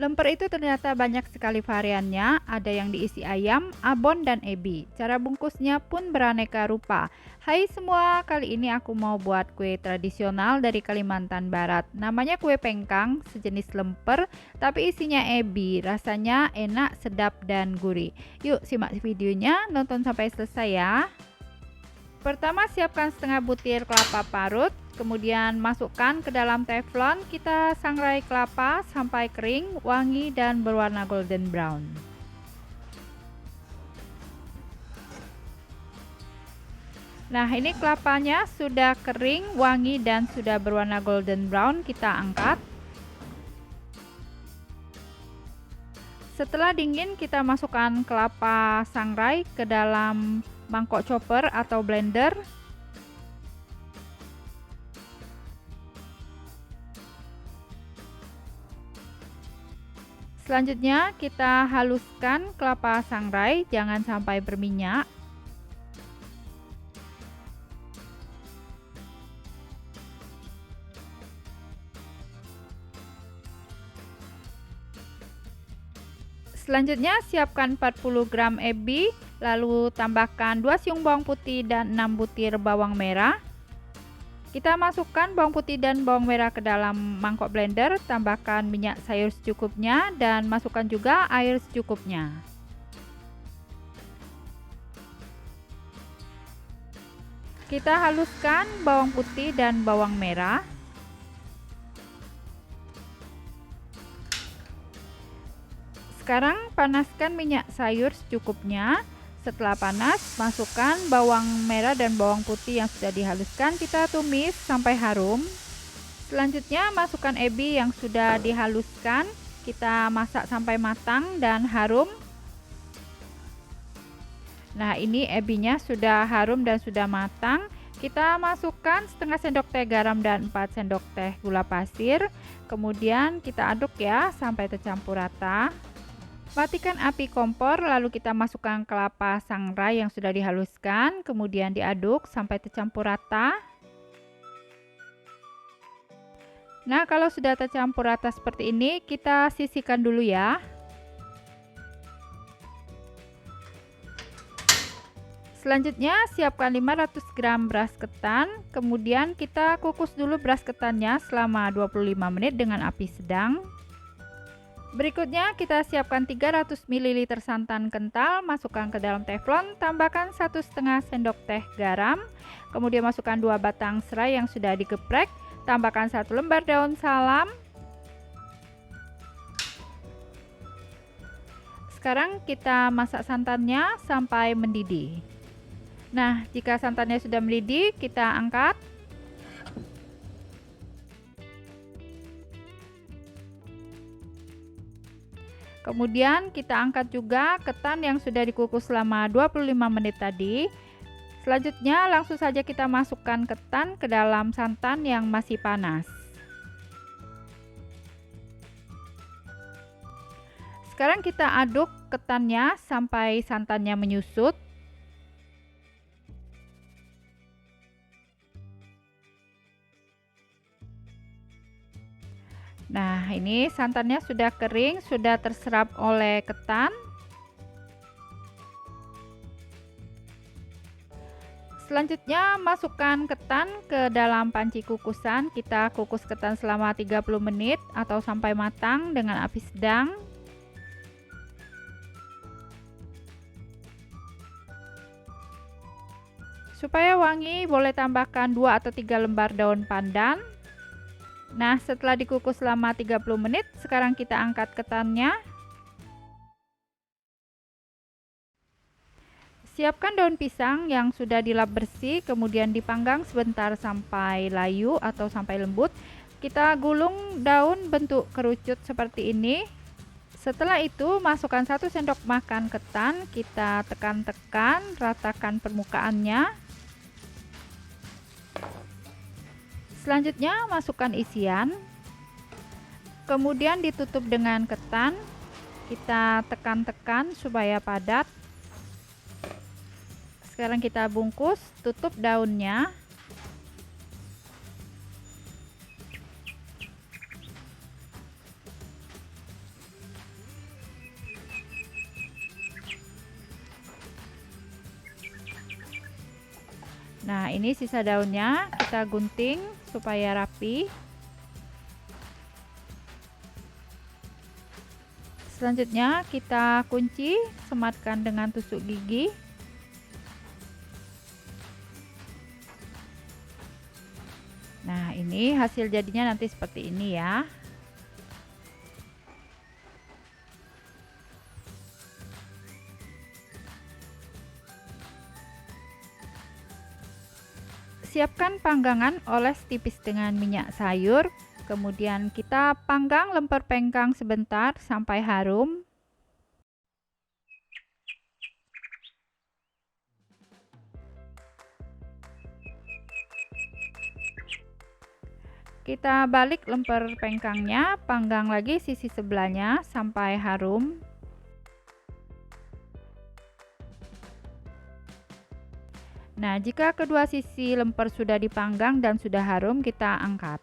Lemper itu ternyata banyak sekali variannya, ada yang diisi ayam, abon, dan ebi. Cara bungkusnya pun beraneka rupa. Hai semua, kali ini aku mau buat kue tradisional dari Kalimantan Barat. Namanya kue pengkang, sejenis lemper, tapi isinya ebi. Rasanya enak, sedap, dan gurih. Yuk simak videonya, nonton sampai selesai ya. Pertama siapkan setengah butir kelapa parut, kemudian masukkan ke dalam teflon. Kita sangrai kelapa sampai kering, wangi dan berwarna golden brown. Nah, ini kelapanya sudah kering, wangi dan sudah berwarna golden brown. Kita angkat. Setelah dingin, kita masukkan kelapa sangrai ke dalam mangkok chopper atau blender. Selanjutnya kita haluskan kelapa sangrai, jangan sampai berminyak. Selanjutnya siapkan 40 gram ebi, lalu tambahkan 2 siung bawang putih dan 6 butir bawang merah. Kita masukkan bawang putih dan bawang merah ke dalam mangkok blender, tambahkan minyak sayur secukupnya dan masukkan juga air secukupnya. Kita haluskan bawang putih dan bawang merah. Sekarang panaskan minyak sayur secukupnya. Setelah panas, masukkan bawang merah dan bawang putih yang sudah dihaluskan. Kita tumis sampai harum. Selanjutnya masukkan ebi yang sudah dihaluskan. Kita masak sampai matang dan harum. Nah, ini ebinya sudah harum dan sudah matang. Kita masukkan setengah sendok teh garam dan 4 sendok teh gula pasir. Kemudian kita aduk ya sampai tercampur rata. Matikan api kompor, lalu kita masukkan kelapa sangrai yang sudah dihaluskan, kemudian diaduk sampai tercampur rata. Nah, kalau sudah tercampur rata seperti ini, kita sisihkan dulu ya. Selanjutnya, siapkan 500 gram beras ketan, kemudian kita kukus dulu beras ketannya selama 25 menit dengan api sedang. Berikutnya kita siapkan 300 ml santan kental, masukkan ke dalam teflon, tambahkan 1,5 sendok teh garam, kemudian masukkan 2 batang serai yang sudah digeprek, tambahkan 1 lembar daun salam. Sekarang kita masak santannya sampai mendidih. Nah, jika santannya sudah mendidih, kita angkat. Kemudian kita angkat juga ketan yang sudah dikukus selama 25 menit tadi. Selanjutnya langsung saja kita masukkan ketan ke dalam santan yang masih panas. Sekarang kita aduk ketannya sampai santannya menyusut. Nah, ini santannya sudah kering, sudah terserap oleh ketan. Selanjutnya masukkan ketan ke dalam panci kukusan. Kita kukus ketan selama 30 menit atau sampai matang dengan api sedang. Supaya wangi, boleh tambahkan 2 atau 3 lembar daun pandan. Nah, setelah dikukus selama 30 menit, sekarang kita angkat ketannya. Siapkan daun pisang yang sudah dilap bersih, kemudian dipanggang sebentar sampai layu atau sampai lembut. Kita gulung daun bentuk kerucut seperti ini. Setelah itu, masukkan 1 sendok makan ketan, kita tekan-tekan, ratakan permukaannya. Selanjutnya masukkan isian, kemudian ditutup dengan ketan, kita tekan-tekan supaya padat. Sekarang kita bungkus, tutup daunnya. Nah, ini sisa daunnya kita gunting supaya rapi. Selanjutnya kita kunci, sematkan dengan tusuk gigi. Nah, ini hasil jadinya nanti seperti ini ya. Siapkan panggangan, oles tipis dengan minyak sayur. Kemudian kita panggang lemper pengkang sebentar sampai harum. Kita balik lemper pengkangnya, panggang lagi sisi sebelahnya sampai harum. Nah, jika kedua sisi lemper sudah dipanggang dan sudah harum, kita angkat.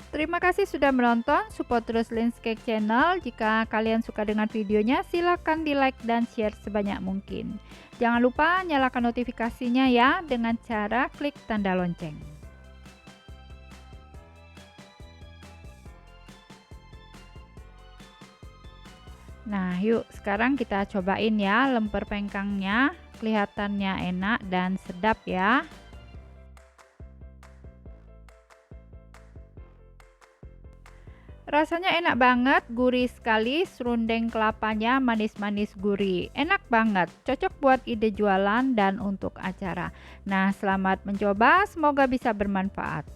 Terima kasih sudah menonton, support terus Lins Cake Channel. Jika kalian suka dengan videonya, silahkan di like dan share sebanyak mungkin. Jangan lupa nyalakan notifikasinya ya dengan cara klik tanda lonceng. Nah, yuk sekarang kita cobain ya lemper pengkangnya. Kelihatannya enak dan sedap ya. Rasanya enak banget, gurih sekali, serundeng kelapanya manis-manis gurih. Enak banget, cocok buat ide jualan dan untuk acara. Nah, selamat mencoba, semoga bisa bermanfaat.